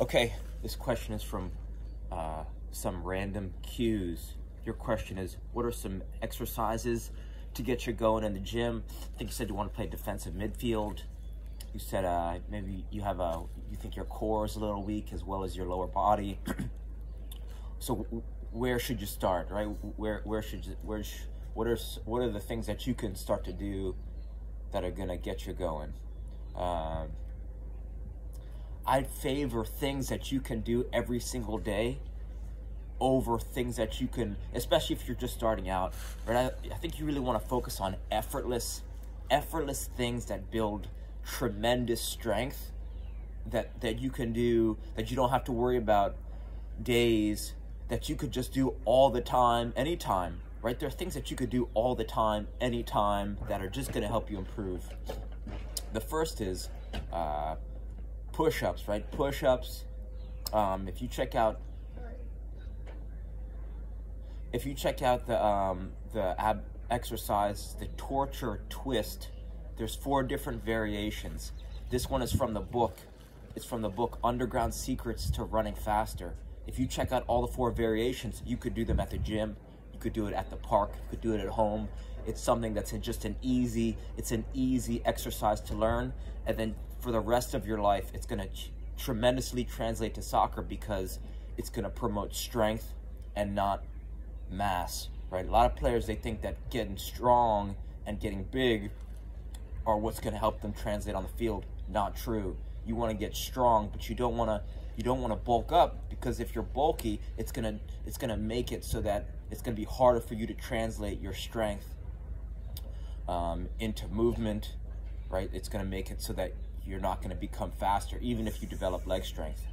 Okay, this question is from some random Q's. Your question is, what are some exercises to get you going in the gym? I think you said you want to play defensive midfield. You said maybe you think your core is a little weak as well as your lower body. So where should you start, right? What are the things that you can start to do that are gonna get you going? I'd favor things that you can do every single day over things that you can, especially if you're just starting out, right? I think you really want to focus on effortless things that build tremendous strength that you can do, that you don't have to worry about days, that you could just do all the time, anytime, right? There are things that you could do all the time, anytime, that are just going to help you improve. The first is push-ups, right? Push-ups. If you check out the ab exercise, the torture twist, there's 4 different variations. This one is from the book. It's from the book Underground Secrets to Running Faster. If you check out all the 4 variations, you could do them at the gym, you could do it at the park, you could do it at home. It's something that's just an easy exercise to learn, and then for the rest of your life, it's gonna tremendously translate to soccer because it's gonna promote strength and not mass, right? A lot of players, they think that getting strong and getting big are what's gonna help them translate on the field. Not true. You wanna get strong, but you don't wanna bulk up, because if you're bulky, it's gonna make it so that it's gonna be harder for you to translate your strength into movement, right? It's gonna make it so that you're not gonna become faster, even if you develop leg strength.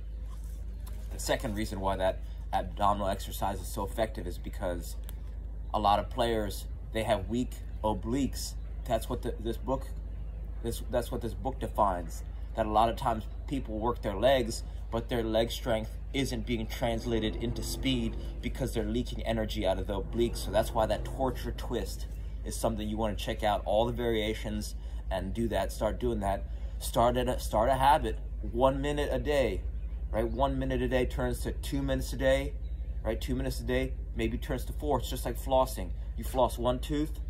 The second reason why that abdominal exercise is so effective is because a lot of players, they have weak obliques. That's what this book defines. That a lot of times people work their legs, but their leg strength isn't being translated into speed because they're leaking energy out of the obliques. So that's why that torture twist is something you want to check out, all the variations, and do that. Start doing that. Start a habit. 1 minute a day, right? 1 minute a day turns to 2 minutes a day, right? 2 minutes a day maybe turns to 4. It's just like flossing. You floss 1 tooth,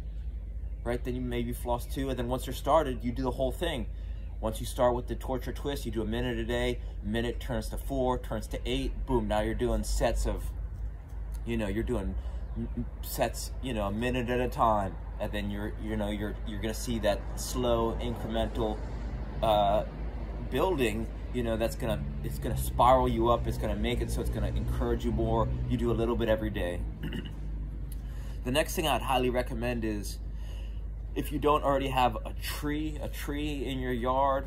right? Then you maybe floss 2, and then once you're started, you do the whole thing. Once you start with the torture twist, you do 1 minute a day. Minute turns to 4, turns to 8. Boom! Now you're doing sets of, you're doing sets, a minute at a time, and then you're gonna see that slow incremental building. It's gonna spiral you up. It's gonna make it so it's gonna encourage you more. You do a little bit every day. The next thing I'd highly recommend is, if you don't already have a tree in your yard,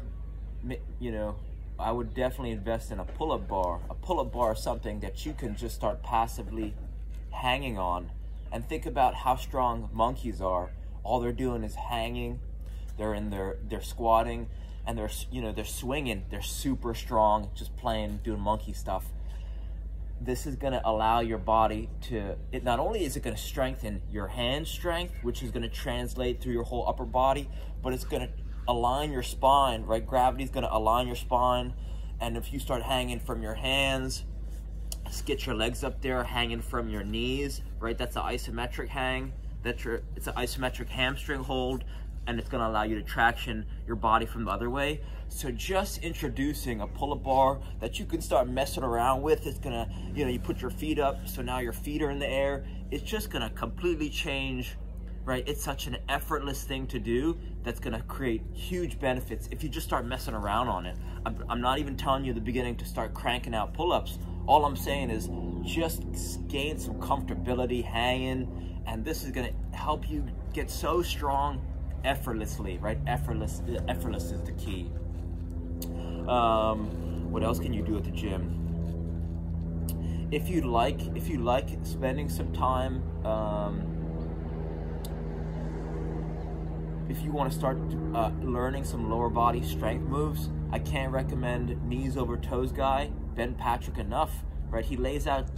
I would definitely invest in a pull-up bar. A pull-up bar is something that you can just start passively hanging on. And think about how strong monkeys are. All they're doing is hanging. They're squatting, and they're swinging. They're super strong, just doing monkey stuff. This is going to allow your body to, not only is it going to strengthen your hand strength, which is going to translate through your whole upper body, but it's going to align your spine, right? Gravity is going to align your spine. And if you start hanging from your hands, just get your legs up there, hanging from your knees, right? That's an isometric hang. It's an isometric hamstring hold, and it's going to allow you to traction your body from the other way. So just introducing a pull-up bar that you can start messing around with, it's gonna, you put your feet up, so now your feet are in the air. It's just gonna completely change, right? It's such an effortless thing to do that's gonna create huge benefits if you just start messing around on it. I'm not even telling you at the beginning to start cranking out pull-ups. All I'm saying is just gain some comfortability hanging, and this is gonna help you get so strong effortlessly, right? Effortless is the key. What else can you do at the gym? If you like spending some time, if you want to start learning some lower body strength moves, I can't recommend knees over toes guy, Ben Patrick, enough, right? He lays out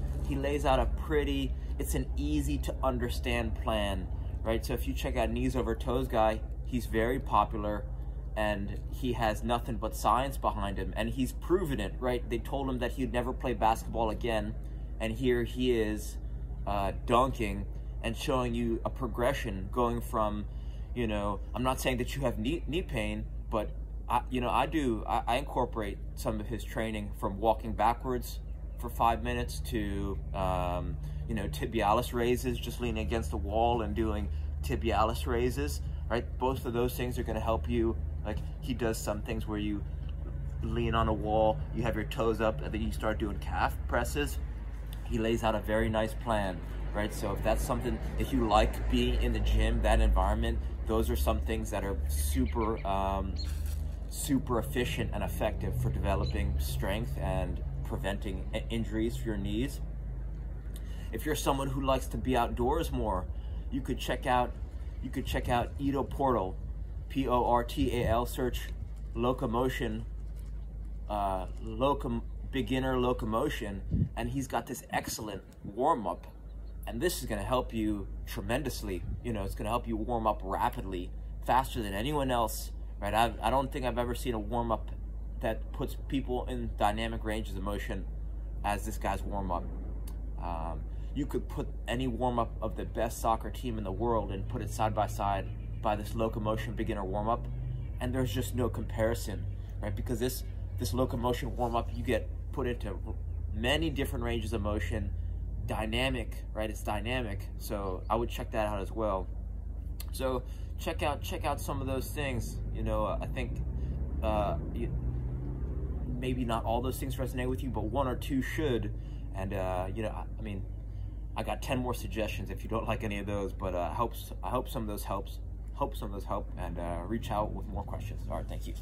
a pretty, it's an easy to understand plan, right? So if you check out knees over toes guy, he's very popular. and he has nothing but science behind him, and he's proven it, right? They told him that he'd never play basketball again, and here he is dunking and showing you a progression going from, you know, I'm not saying that you have knee pain, but I incorporate some of his training from walking backwards for 5 minutes to, you know, tibialis raises, just leaning against the wall and doing tibialis raises, right? Both of those things are going to help you. Like, he does some things where you lean on a wall, you have your toes up, and then you start doing calf presses. He lays out a very nice plan, right? So if that's something, if you like being in the gym, that environment, those are some things that are super, super efficient and effective for developing strength and preventing injuries for your knees. If you're someone who likes to be outdoors more, you could check out Ido Portal, Portal. Search locomotion, beginner locomotion, and he's got this excellent warm-up, and this is going to help you tremendously. You know, it's going to help you warm up rapidly, faster than anyone else, right? I don't think I've ever seen a warm-up that puts people in dynamic ranges of motion as this guy's warm-up. You could put any warm-up of the best soccer team in the world and put it side by side by this locomotion beginner warm-up, and there's just no comparison, right? Because this locomotion warm-up, you get put into many different ranges of motion, dynamic, right? It's dynamic, so I would check that out as well. So check out some of those things. You know, I think maybe not all those things resonate with you, but one or two should. And you know, I mean, I got 10 more suggestions if you don't like any of those, but I hope some of those help, and reach out with more questions. All right, thank you.